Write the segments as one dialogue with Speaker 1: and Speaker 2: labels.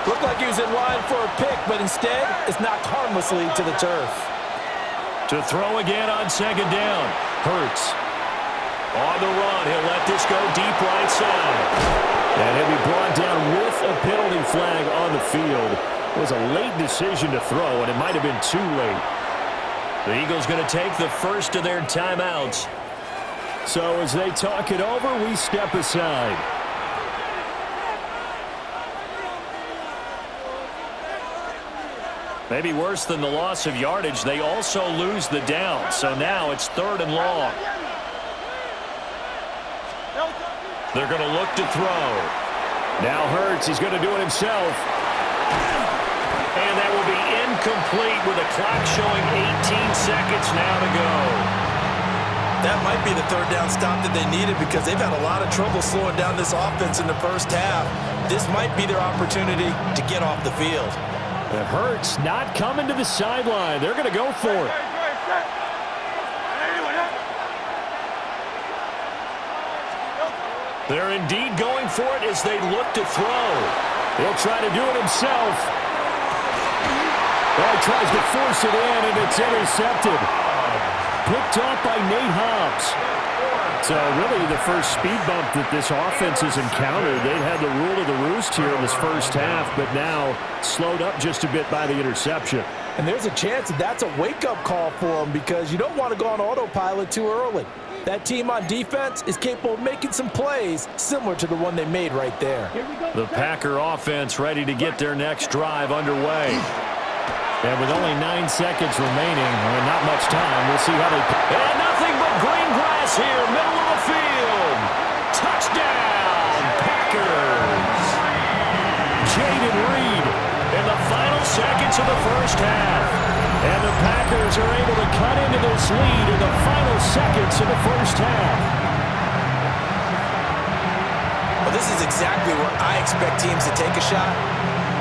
Speaker 1: Looked like he was in line for a pick, but instead it's knocked harmlessly to the turf.
Speaker 2: To throw again on second down. Hurts. On the run, he'll let this go deep right side. And he'll be brought down with a penalty flag on the field. It was a late decision to throw, and it might have been too late. The Eagles going to take the first of their timeouts. So as they talk it over, we step aside. Maybe worse than the loss of yardage, they also lose the down. So now it's 3rd and long. They're going to look to throw. Now Hurts, he's going to do it himself. And that will be incomplete with a clock showing 18 seconds now to go.
Speaker 1: That might be the 3rd down stop that they needed because they've had a lot of trouble slowing down this offense in the first half. This might be their opportunity to get off the field.
Speaker 2: It hurts not coming to the sideline. They're going to go for it. They're indeed going for it as they look to throw. He'll try to do it himself. Well, he tries to force it in, and it's intercepted. Picked off by Nate Hobbs. So really the first speed bump that this offense has encountered. They've had the rule of the roost here in this first half, but now slowed up just a bit by the interception.
Speaker 1: And there's a chance that that's a wake-up call for them because you don't want to go on autopilot too early. That team on defense is capable of making some plays similar to the one they made right there.
Speaker 2: The Packer offense ready to get their next drive underway. And with only 9 seconds remaining, and not much time, we'll see how they... And nothing but green grass here, middle of the field. Touchdown, Packers. Jaden Reed in the final seconds of the first half. And the Packers are able to cut into this lead in the final seconds of the first half.
Speaker 1: Well, this is exactly where I expect teams to take a shot.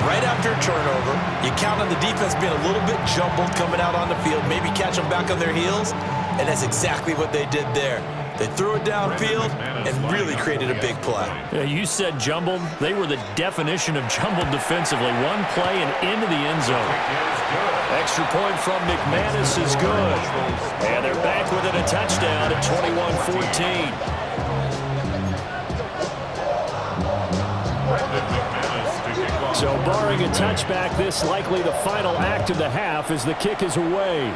Speaker 1: Right after a turnover, you count on the defense being a little bit jumbled coming out on the field, maybe catch them back on their heels, and that's exactly what they did there. They threw it downfield and really created a big play.
Speaker 2: Yeah, you said jumbled. They were the definition of jumbled defensively. One play and into the end zone. Extra point from McManus is good. And they're back within a touchdown at 21-14. So barring a touchback, this likely the final act of the half as the kick is away.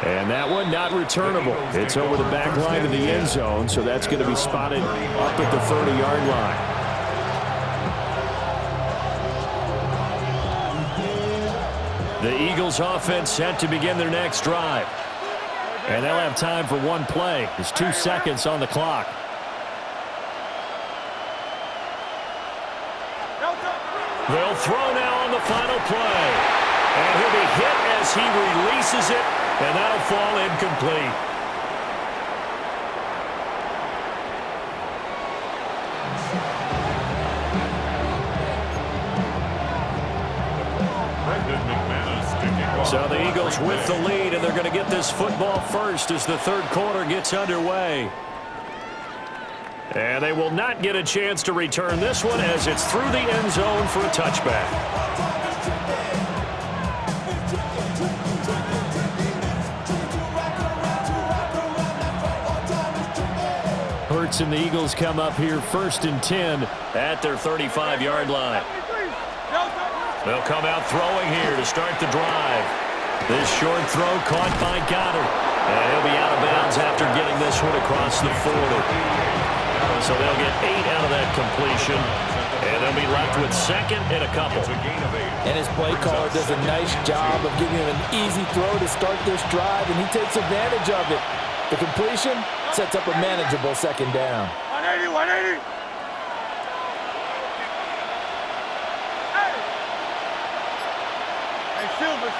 Speaker 2: And that one not returnable. It's over the back line of the end zone, so that's going to be spotted up at the 30-yard line. The Eagles offense set to begin their next drive. And they'll have time for one play. There's 2 seconds on the clock. They'll throw now on the final play. And he'll be hit as he releases it, and that'll fall incomplete. So the Eagles with the lead, and they're going to get this football first as the third quarter gets underway. And they will not get a chance to return this one as it's through the end zone for a touchback. Hurts and the Eagles come up here 1st and 10 at their 35-yard line. They'll come out throwing here to start the drive. This short throw caught by Goddard. And he'll be out of bounds after getting this one across the 40. So they'll get 8 out of that completion, and they'll be left with 2nd and a couple.
Speaker 1: And his play caller does a nice job of giving him an easy throw to start this drive, and he takes advantage of it. The completion sets up a manageable 2nd down.
Speaker 3: 180, 180. Hey, Silver.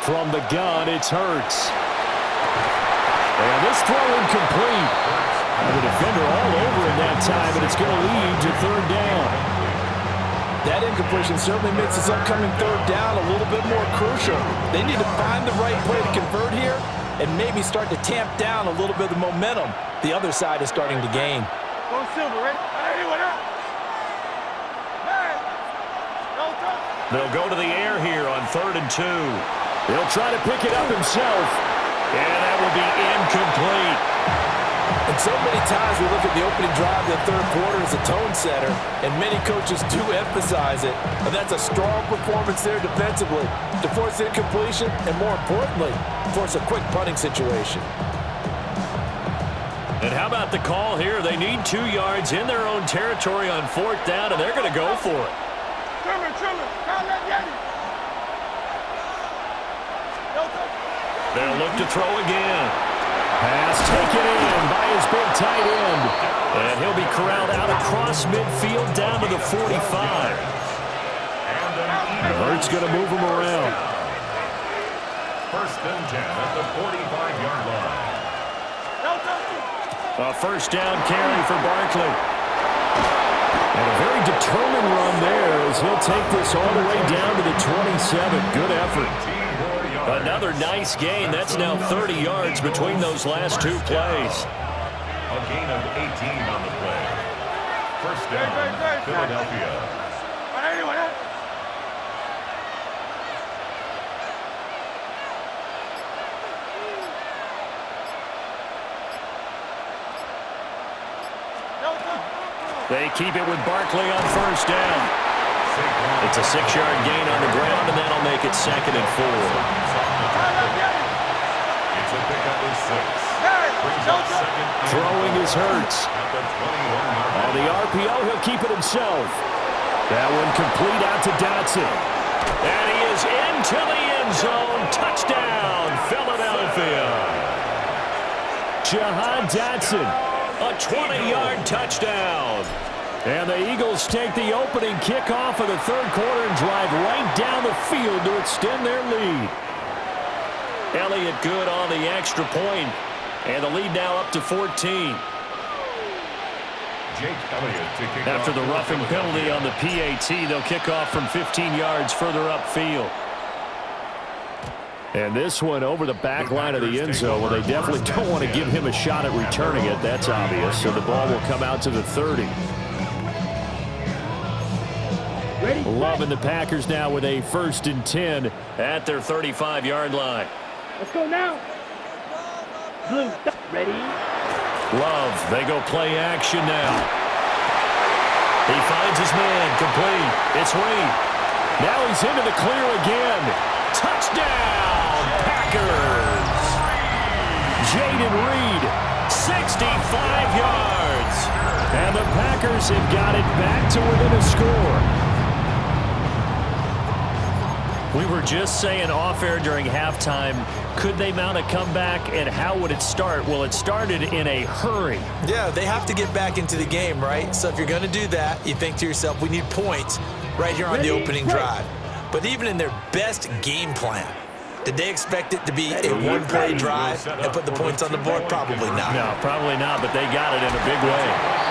Speaker 2: From the gun, it's Hurts. And this throw incomplete. The defender all over in that time, and it's going to lead to 3rd down.
Speaker 1: That incompletion certainly makes this upcoming 3rd down a little bit more crucial. They need to find the right play to convert here and maybe start to tamp down a little bit of the momentum the other side is starting to gain.
Speaker 3: Go Silver, ready?
Speaker 2: They'll go to the air here on 3rd and 2. He'll try to pick it up himself, and that will be incomplete.
Speaker 1: And so many times we look at the opening drive of the third quarter as a tone setter, and many coaches do emphasize it. And that's a strong performance there defensively to force incompletion and, more importantly, force a quick punting situation.
Speaker 2: And how about the call here? They need 2 yards in their own territory on 4th down, and they're going to go for it. They'll look to throw again. Pass taken in by his big tight end. And he'll be corralled out across midfield down to the 45. Hurts going to move him around.
Speaker 3: 1st and 10 at the 45-yard line.
Speaker 2: A 1st down carry for Barkley. And a very determined run there as he'll take this all the way down to the 27. Good effort. Another nice gain. That's now 30 yards between those last 2 plays.
Speaker 3: A gain of 18 on the play. 1st down, Philadelphia.
Speaker 2: They keep it with Barkley on 1st down. It's a 6-yard gain on the ground, and that'll make it 2nd and 4.
Speaker 3: It's a pickup of 6.
Speaker 2: Throwing is Hurts. On the RPO, he'll keep it himself. That one complete out to Dotson. And he is into the end zone. Touchdown, Philadelphia. Jahan Dotson, a 20-yard touchdown. And the Eagles take the opening kickoff of the third quarter and drive right down the field to extend their lead. Elliott good on the extra point, and the lead now up to 14.
Speaker 3: Jake Elliott to kick
Speaker 2: After
Speaker 3: off
Speaker 2: the roughing penalty on the PAT, they'll kick off from 15 yards further upfield. And this one over the back line of the end zone, where they definitely don't want to give him a shot at returning it. That's obvious. So the ball will come out to the 30. Loving the Packers now with a 1st and 10 at their 35-yard line.
Speaker 4: Let's go now. Blue, ready?
Speaker 2: Love, they go play action now. He finds his man, complete. It's Reed. Now he's into the clear again. Touchdown, Packers. Jaden Reed, 65 yards. And the Packers have got it back to within a score. We were just saying off-air during halftime, could they mount a comeback, and how would it start? Well, it started in a hurry.
Speaker 1: Yeah, they have to get back into the game, right? So if you're going to do that, you think to yourself, we need points right here on the opening drive. But even in their best game plan, did they expect it to be a one-play drive and put the points on the board? Probably not.
Speaker 2: No, probably not, but they got it in a big way.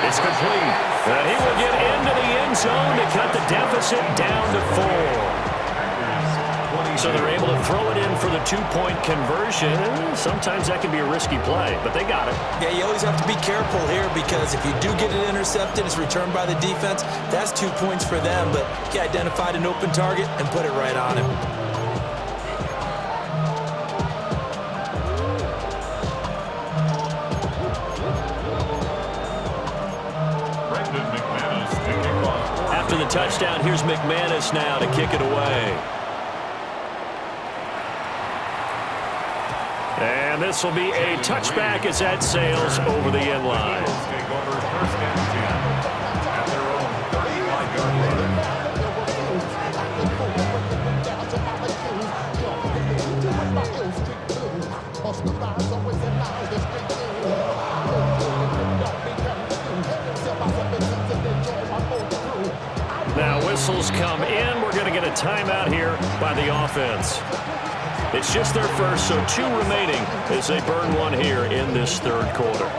Speaker 2: It's complete. And he will get into the end zone to cut the deficit down to 4. So they're able to throw it in for the 2-point conversion. Sometimes that can be a risky play, but they got it.
Speaker 1: Yeah, you always have to be careful here, because if you do get it intercepted, it's returned by the defense. That's 2 points for them, but he identified an open target and put it right on him.
Speaker 2: After the touchdown, here's McManus now to kick it away. And this will be a touchback as that sails over the end line.
Speaker 3: Take over 1st and 10 at their own 35-yard line.
Speaker 2: Now whistles come in. We're going to get a timeout here by the offense. It's just their first, so 2 remaining as they burn one here in this third quarter.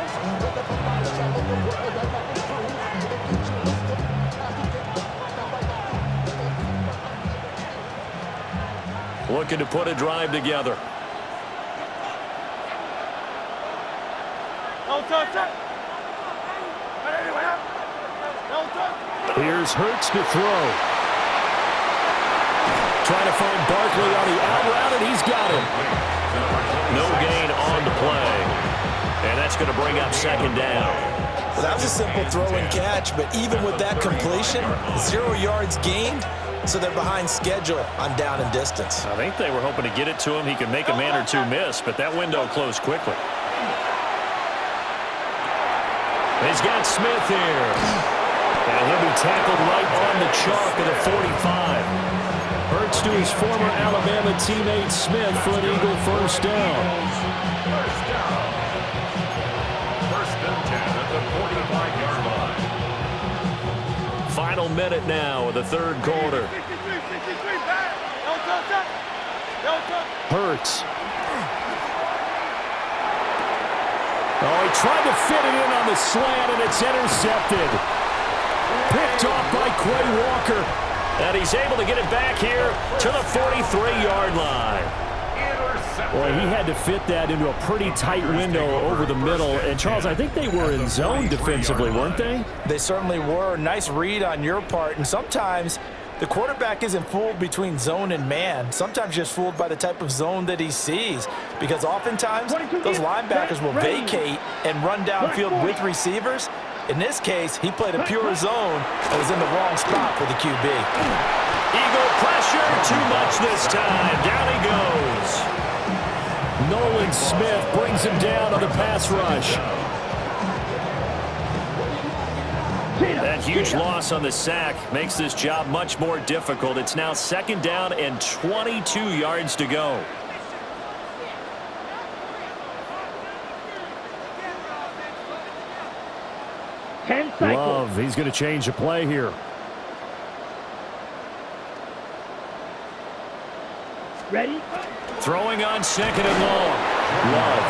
Speaker 2: Looking to put a drive together. Here's Hurts to throw. trying to find Barkley on the out route, and he's got him. No gain on the play. And that's going to bring up second down.
Speaker 1: Well, that was a simple throw and catch, but even with that completion, 0 yards gained, so they're behind schedule on down and distance.
Speaker 2: I think they were hoping to get it to him. He could make a man or two miss, but that window closed quickly. He's got Smith here. And he'll be tackled right on the chalk at the 45. Hurts to his former Alabama teammate Smith for an Eagle first down.
Speaker 3: First and 10 at the 45-yard line.
Speaker 2: Final minute now of the third quarter. Hurts. Oh, he tried to fit it in on the slant, and it's intercepted. Picked off by Quay Walker. And he's able to get it back here to the 43-yard line. Well, he had to fit that into a pretty tight window over the middle. And, Charles, I think they were in zone defensively, weren't they?
Speaker 1: They certainly were. Nice read on your part. And sometimes the quarterback isn't fooled between zone and man. Sometimes just fooled by the type of zone that he sees. Because oftentimes those linebackers will vacate and run downfield with receivers. In this case, he played a pure zone and was in the wrong spot for the QB.
Speaker 2: Eagle pressure, too much this time. Down he goes. Nolan Smith brings him down on the pass rush. That huge loss on the sack makes this job much more difficult. It's now second down and 22 yards to go. Love, he's going to change the play here.
Speaker 4: Ready?
Speaker 2: Throwing on second and long. Love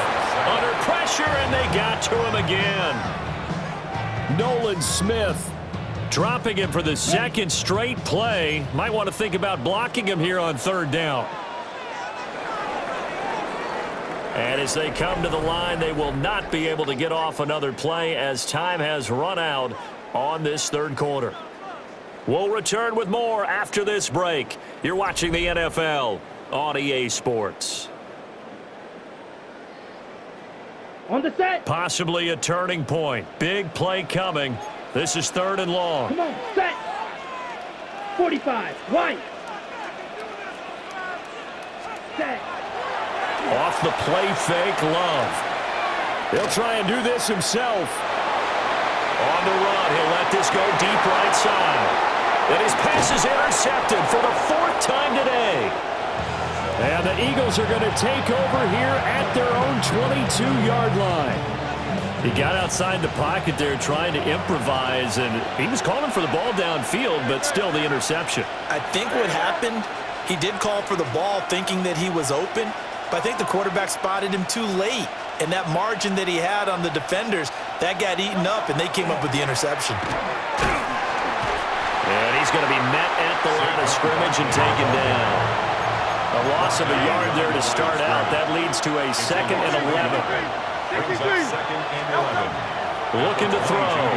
Speaker 2: under pressure, and they got to him again. Nolan Smith dropping him for the second straight play. Might want to think about blocking him here on third down. And as they come to the line, they will not be able to get off another play as time has run out on this third quarter. We'll return with more after this break. You're watching the NFL on EA Sports.
Speaker 4: On the set.
Speaker 2: Possibly a turning point. Big play coming. This is third and long.
Speaker 4: Come on, set. 45, right. Set.
Speaker 2: Off the play fake, Love. He'll try and do this himself. On the run, he'll let this go deep right side. And his pass is intercepted for the fourth time today. And the Eagles are going to take over here at their own 22-yard line. He got outside the pocket there trying to improvise, and he was calling for the ball downfield, but still the interception.
Speaker 1: I think what happened, he did call for the ball thinking that he was open, but I think the quarterback spotted him too late. And that margin that he had on the defenders, that got eaten up, and they came up with the interception.
Speaker 2: And he's going to be met at the line of scrimmage and taken down. A loss of a yard there to start out. That leads to a 2nd and 11. Looking to throw.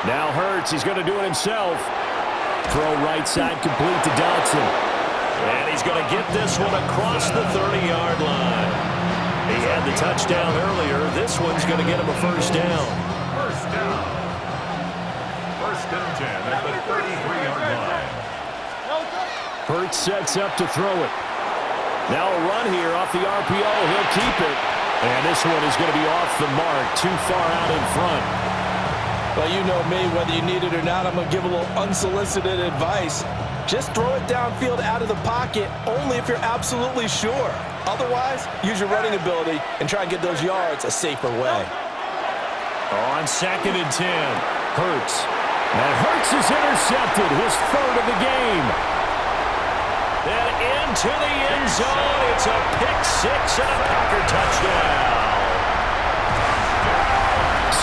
Speaker 2: Now Hurts, he's going to do it himself. Throw right side complete to Dodson. And he's going to get this one across the 30-yard line. He had the touchdown earlier. This one's going to get him a first down.
Speaker 3: First down. First and 10 at the 33-yard line.
Speaker 2: Hurts sets up to throw it. Now a run here off the RPO. He'll keep it. And this one is going to be off the mark. Too far out in front.
Speaker 1: Well, you know me, whether you need it or not, I'm going to give a little unsolicited advice. Just throw it downfield out of the pocket only if you're absolutely sure. Otherwise, use your running ability and try and get those yards a safer way.
Speaker 2: On 2nd and 10, Hurts. And Hurts is intercepted, his third of the game. And into the end zone, it's a pick six and a Packer touchdown.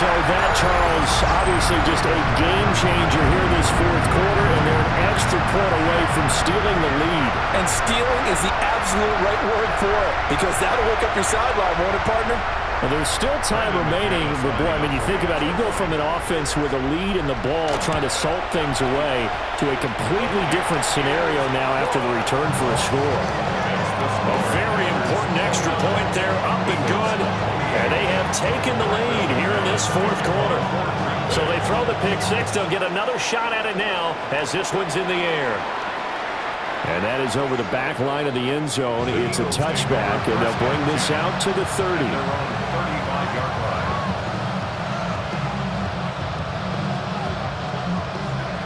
Speaker 2: So that, Charles, obviously just a game changer here this fourth quarter, and they're an extra point away from stealing the lead.
Speaker 1: And stealing is the absolute right word for it, because that'll wake up your sideline, won't it, partner?
Speaker 2: Well, there's still time remaining, but boy, I mean, you think about it, you go from an offense with a lead in the ball trying to salt things away to a completely different scenario now after the return for a score.
Speaker 3: A
Speaker 2: very important extra point there, up and good. And they have taken the lead here in this fourth quarter. So they throw the pick six. They'll get another shot at it now as this one's in the air. And that is over the back line of the end zone. It's a touchback, and they'll bring this out to the 30.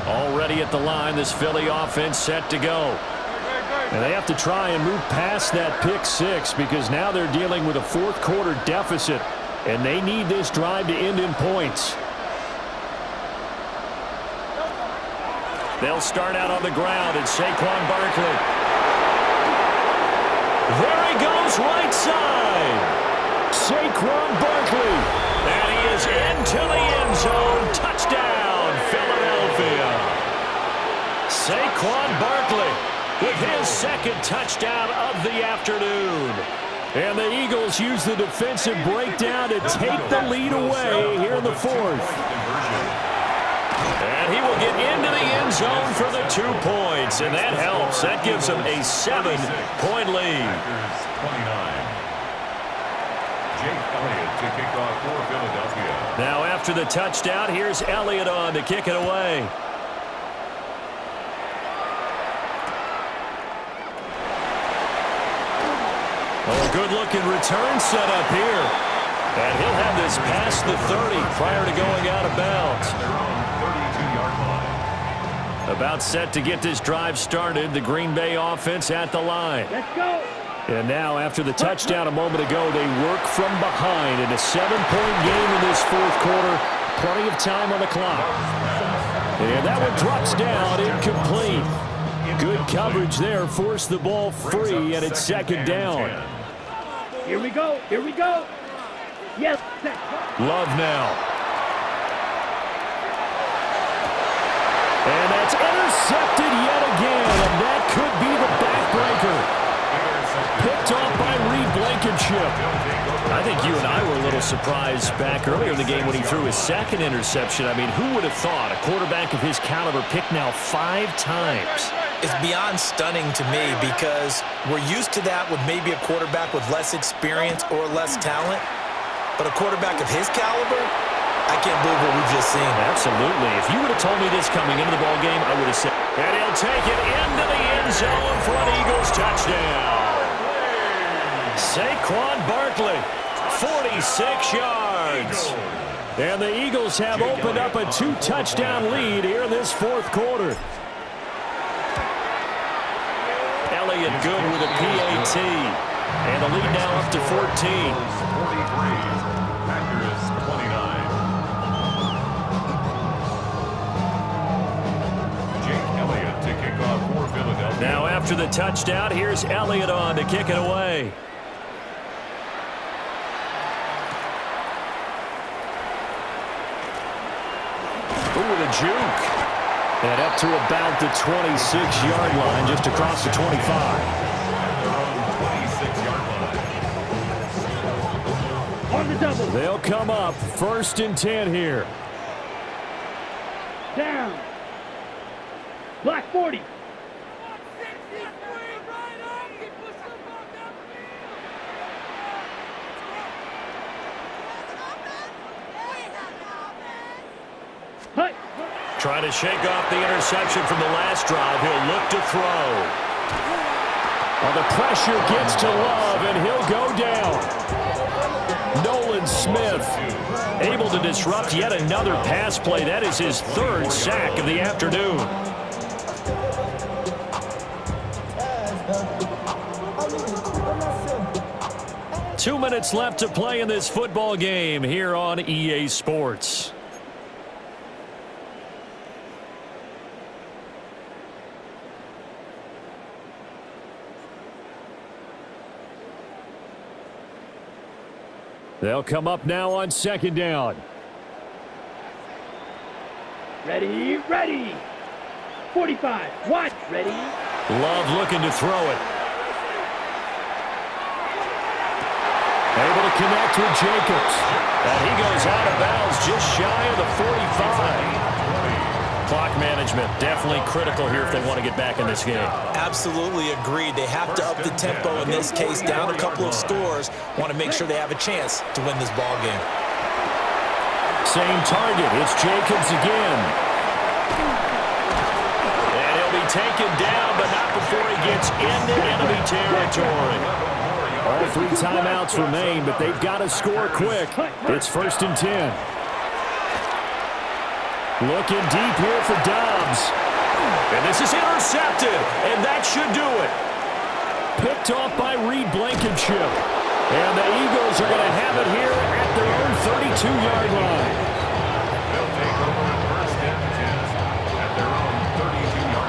Speaker 2: Already at the line, this Philly offense set to go. And they have to try and move past that pick six because now they're dealing with a fourth quarter deficit, and they need this drive to end in points. They'll start out on the ground, and Saquon Barkley. There he goes, right side. Saquon Barkley. And he is into the end zone. Touchdown, Philadelphia. Saquon Barkley with his second touchdown of the afternoon. And the Eagles use the defensive breakdown to take the lead away here in the fourth. And he will get into the end zone for the 2 points, and that helps. That gives them a 7-point lead.
Speaker 3: Jake Elliott to kick off for Philadelphia.
Speaker 2: Now after the touchdown, here's Elliott on to kick it away. Oh, good-looking return set up here. And he'll have this past the 30 prior to going out of bounds. About set to get this drive started, the Green Bay offense at the line.
Speaker 4: Let's go.
Speaker 2: And now, after the touchdown a moment ago, they work from behind in a 7-point game in this fourth quarter. Plenty of time on the clock. And that one drops down, incomplete. Good coverage there, forced the ball free, and it's second down.
Speaker 4: Here we go, here we go. Yes.
Speaker 2: Love now. And that's intercepted yet again, and that could be the backbreaker. Picked off by Reed Blankenship. I think you and I were a little surprised back earlier in the game when he threw his second interception. I mean, who would have thought a quarterback of his caliber picked now 5 times?
Speaker 1: It's beyond stunning to me because we're used to that with maybe a quarterback with less experience or less talent. But a quarterback of his caliber, I can't believe what we've just seen.
Speaker 2: Absolutely. If you would have told me this coming into the ballgame, I would have said. And he'll take it into the end zone for an Eagles touchdown. Saquon Barkley, 46 yards. And the Eagles have opened up a 2-touchdown lead here in this fourth quarter. Elliott good with a PAT. And the lead now up to 14. Now after the touchdown, here's Elliott on to kick it away. Ooh, with a juke. And up to about the 26-yard line, just across the 25.
Speaker 4: On the double.
Speaker 2: They'll come up 1st and 10 here.
Speaker 4: Down. Black 40.
Speaker 2: Trying to shake off the interception from the last drive. He'll look to throw. Well, the pressure gets to Love, and he'll go down. Nolan Smith able to disrupt yet another pass play. That is his 3rd sack of the afternoon. Two minutes left to play in this football game here on EA Sports. They'll come up now on 2nd down.
Speaker 4: Ready, ready. 45, watch, ready.
Speaker 2: Love looking to throw it. Able to connect with Jacobs. And he goes out of bounds just shy of the 45. Clock management, definitely critical here if they want to get back in this game.
Speaker 1: Absolutely agreed. They have to up the tempo in this case, down a couple of scores. Want to make sure they have a chance to win this ball game.
Speaker 2: Same target. It's Jacobs again. And he'll be taken down, but not before he gets into enemy territory. All 3 timeouts remain, but they've got to score quick. It's 1st and 10. Looking deep here for Dobbs. And this is intercepted, and that should do it. Picked off by Reed Blankenship. And the Eagles are going to have it here at their own 32-yard line.
Speaker 3: They'll take over at 1st and 10 at their own 32-yard line.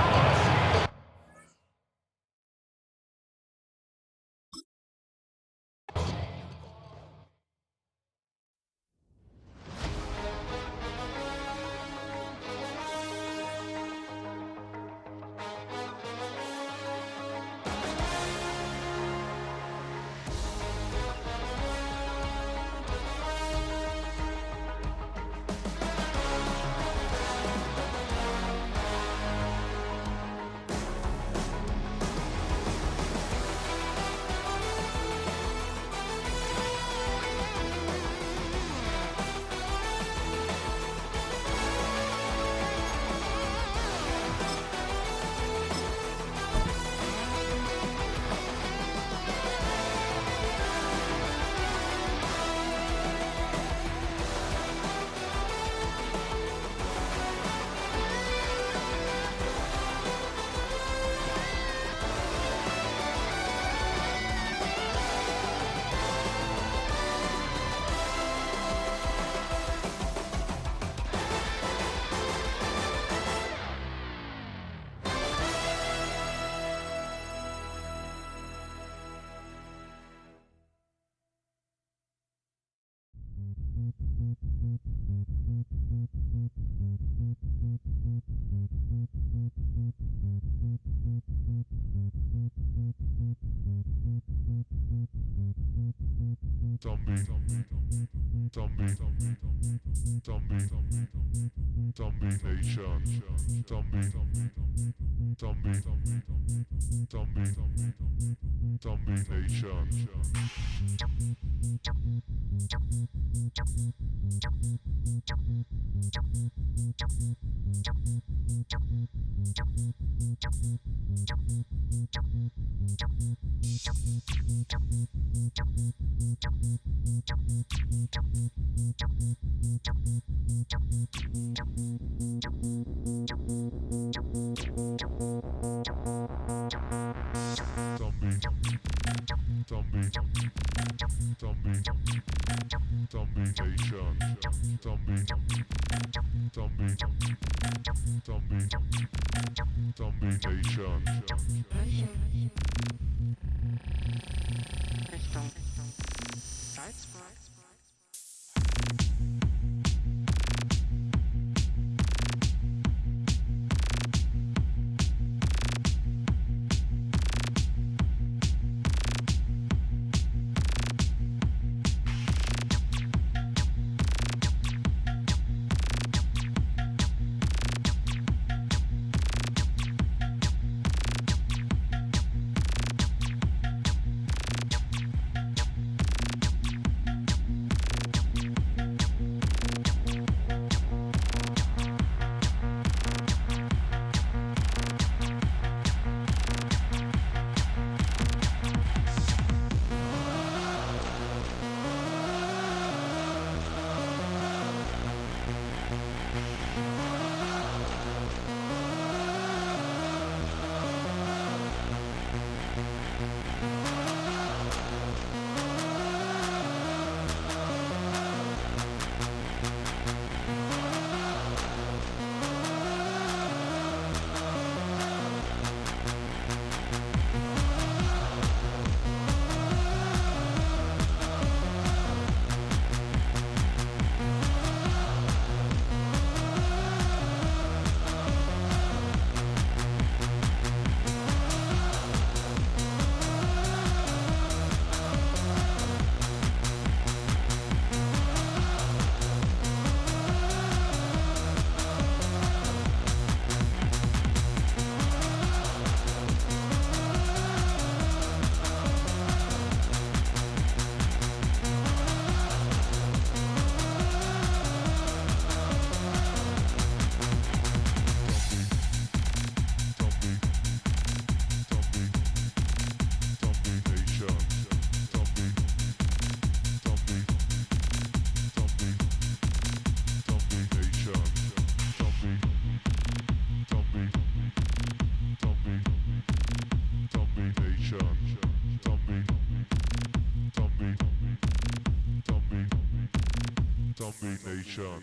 Speaker 5: Zombie Nation.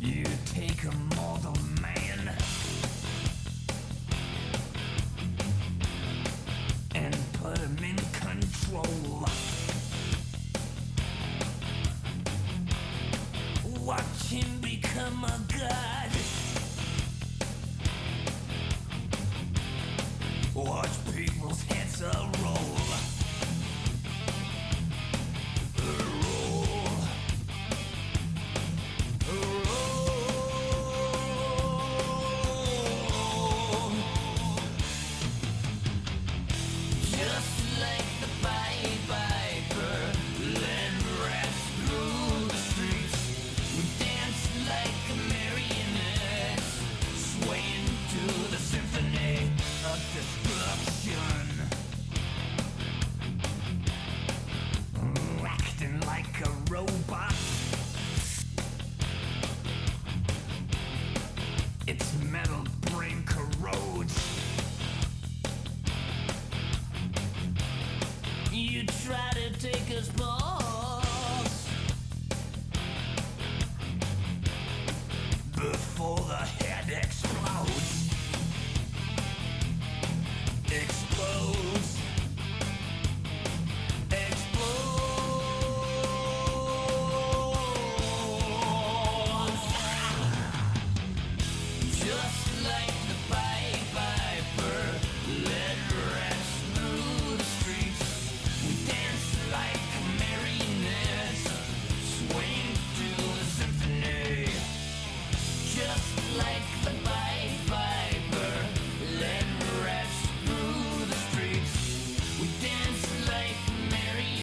Speaker 6: You take a mortal man and put him in control. Watch him become a god. Watch people's heads roll. Acting like a robot. Its metal brain corrodes. You try to take us both.